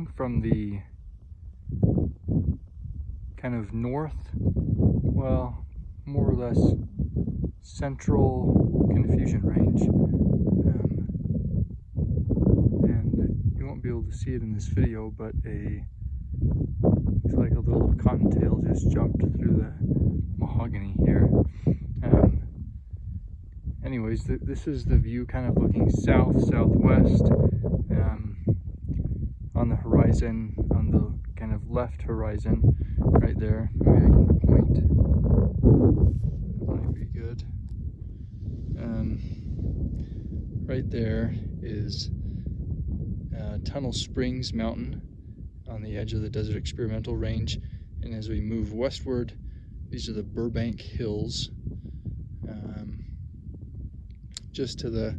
coming from the kind of north, well, more or less central Confusion range. And you won't be able to see it in this video, but looks like a little cottontail just jumped through the mahogany here. Anyways, this is the view kind of looking south-southwest on the horizon, on the kind of left horizon right there. Maybe I can point. That might be good. Right there is Tunnel Springs Mountain on the edge of the Desert Experimental Range, and as we move westward, these are the Burbank Hills. Just to the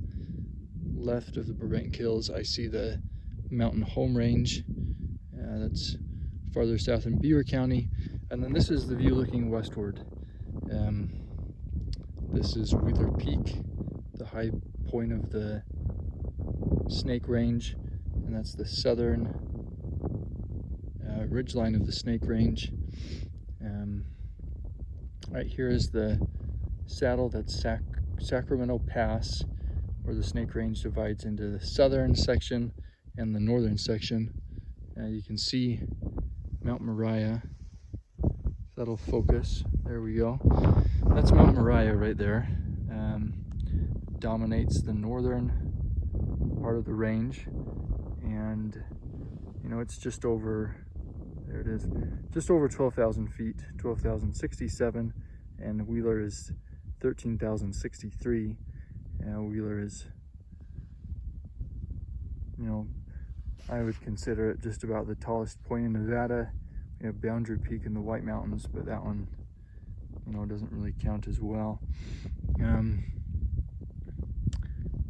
left of the Burbank Hills, I see the Mountain Home Range. That's farther south in Beaver County, and then this is the view looking westward. This is Wheeler Peak, the high point of the Snake Range, and that's the southern ridgeline of the Snake Range. Right here is the saddle, that's Sacramento Pass, where the Snake Range divides into the southern section and the northern section. You can see Mount Moriah. That'll focus. There we go. That's Mount Moriah right there. Dominates the northern part of the range, and you know, it's just over, there it is, just over 12,000 feet, 12,067, and Wheeler is 13,063. Wheeler is, you know, I would consider it just about the tallest point in Nevada. We have Boundary Peak in the White Mountains, but that one, you know, doesn't really count as well.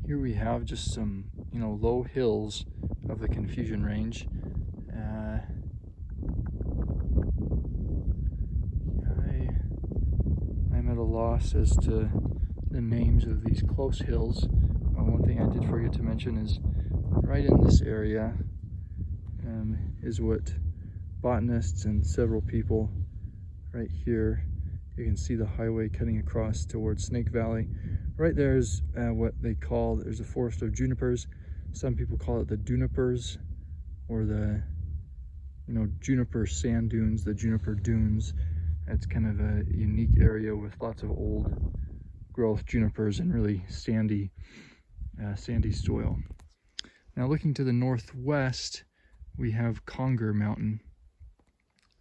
Here we have just some, you know, low hills of the Confusion Range. I'm at a loss as to the names of these close hills. One thing I did forget to mention is right in this area is what botanists and several people right here, you can see the highway cutting across towards Snake Valley. Right there is what they call, there's a forest of junipers. Some people call it the dunipers, or the, you know, juniper sand dunes, the juniper dunes. It's kind of a unique area with lots of old growth junipers and really sandy soil. Now looking to the northwest, we have Conger Mountain.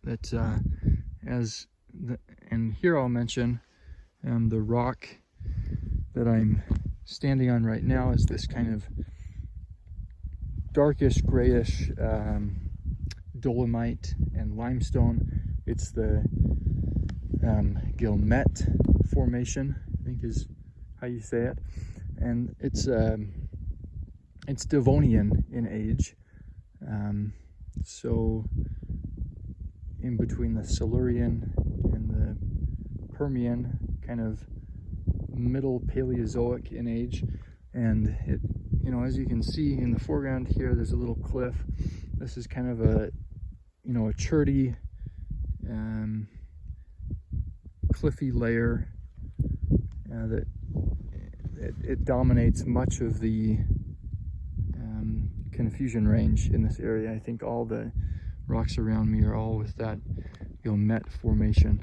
That and here I'll mention the rock that I'm standing on right now is this kind of darkish grayish dolomite and limestone. It's the Guilmette Formation, I think is how you say it, and it's Devonian in age, so in between the Silurian and the Permian, kind of middle Paleozoic in age. And it, you know, as you can see in the foreground here, there's a little cliff. This is kind of a, you know, a cherty, cliffy layer that it dominates much of the Confusion Range in this area. I think all the rocks around me are all with that Guilmette Formation.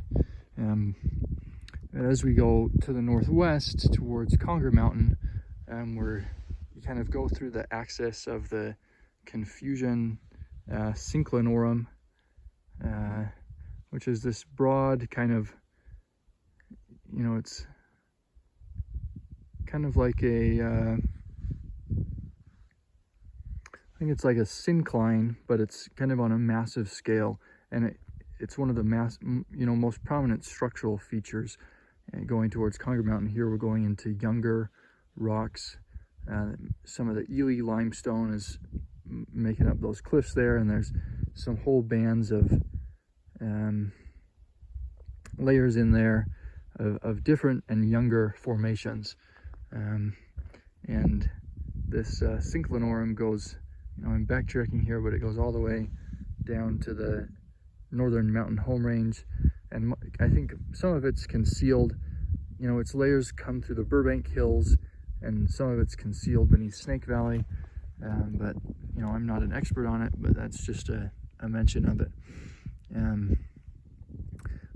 As we go to the northwest towards Conger Mountain, you kind of go through the axis of the Confusion Synclinorum, which is this broad kind of, you know, it's kind of like a, I think it's like a syncline, but it's kind of on a massive scale, and it's one of the most prominent structural features going towards Conger Mountain. Here we're going into younger rocks. Some of the Ely limestone is making up those cliffs there, and there's some whole bands of layers in there of different and younger formations. And this synclinorum goes you know, I'm backtracking here, but it goes all the way down to the northern mountain home range, and I think some of it's concealed. You know, its layers come through the Burbank Hills, and some of it's concealed beneath Snake Valley. But you know, I'm not an expert on it, but that's just a mention of it.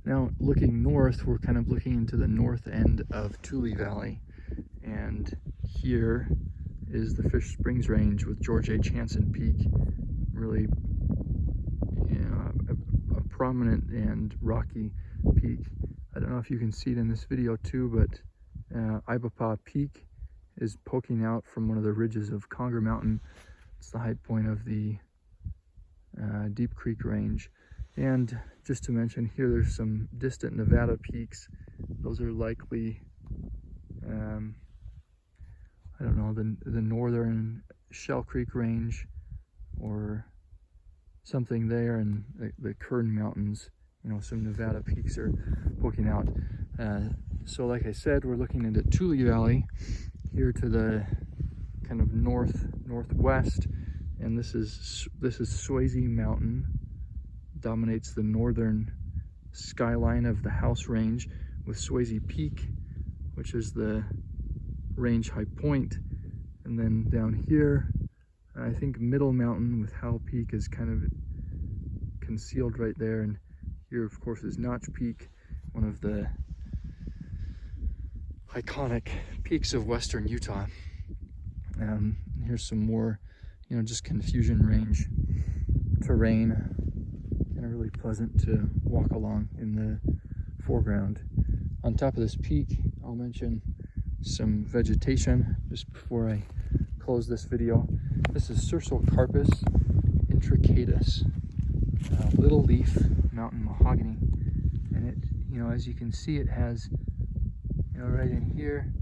Now looking north, we're kind of looking into the north end of Tule Valley, and here is the Fish Springs Range with George H. Hansen Peak, really, you know, a prominent and rocky peak. I don't know if you can see it in this video too, but Ibapaw Peak is poking out from one of the ridges of Conger Mountain. It's the high point of the Deep Creek Range. And just to mention here, there's some distant Nevada peaks. Those are likely, I don't know, the northern Shell Creek Range or something there, and the Kern Mountains. You know, some Nevada peaks are poking out. So like I said, we're looking into Tule Valley here to the kind of northwest, and this is Swayze Mountain. Dominates the northern skyline of the House Range, with Swayze Peak, which is the range high point, and then down here I think Middle Mountain with Howell Peak is kind of concealed right there, and here of course is Notch Peak, one of the iconic peaks of western Utah. Here's some more, you know, just Confusion Range terrain, kind of really pleasant to walk along in the foreground. On top of this peak, I'll mention some vegetation just before I close this video. This is Cercocarpus intricatus, little leaf mountain mahogany, and it, you know, as you can see, it has, you know, right in here,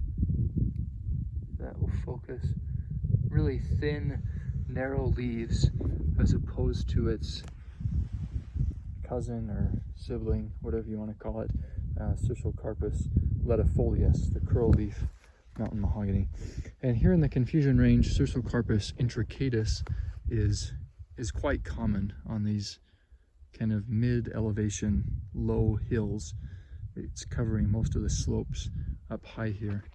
that will focus, really thin, narrow leaves, as opposed to its cousin or sibling, whatever you want to call it, Cercocarpus ledifolius, the curl leaf mountain mahogany. And here in the Confusion Range, Cercocarpus intricatus is quite common on these kind of mid-elevation, low hills. It's covering most of the slopes up high here.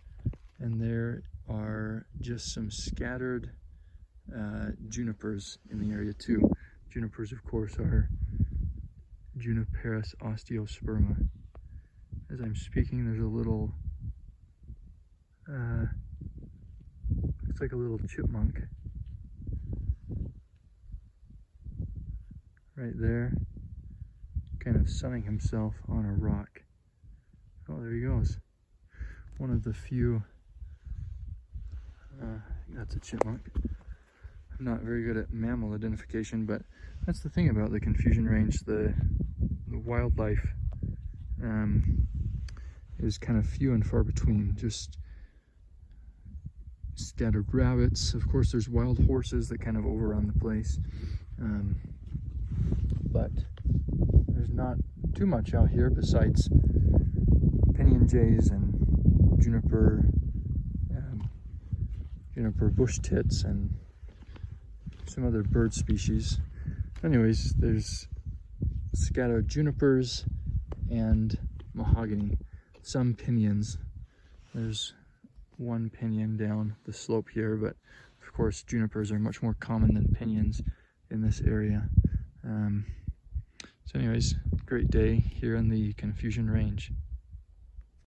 And there are just some scattered junipers in the area too. Junipers, of course, are Juniperus osteosperma. As I'm speaking, there's a little, looks like a little chipmunk right there, kind of sunning himself on a rock. Oh, there he goes. One of the few, that's a chipmunk. I'm not very good at mammal identification, but that's the thing about the Confusion Range. The wildlife is kind of few and far between. Just scattered rabbits. Of course, there's wild horses that kind of overrun the place, but there's not too much out here besides pinyon jays and juniper bush tits and some other bird species. Anyways, there's scattered junipers and mahogany, some pinyons. There's one pinyon down the slope here, but of course junipers are much more common than pinyons in this area. So anyways, great day here in the Confusion Range.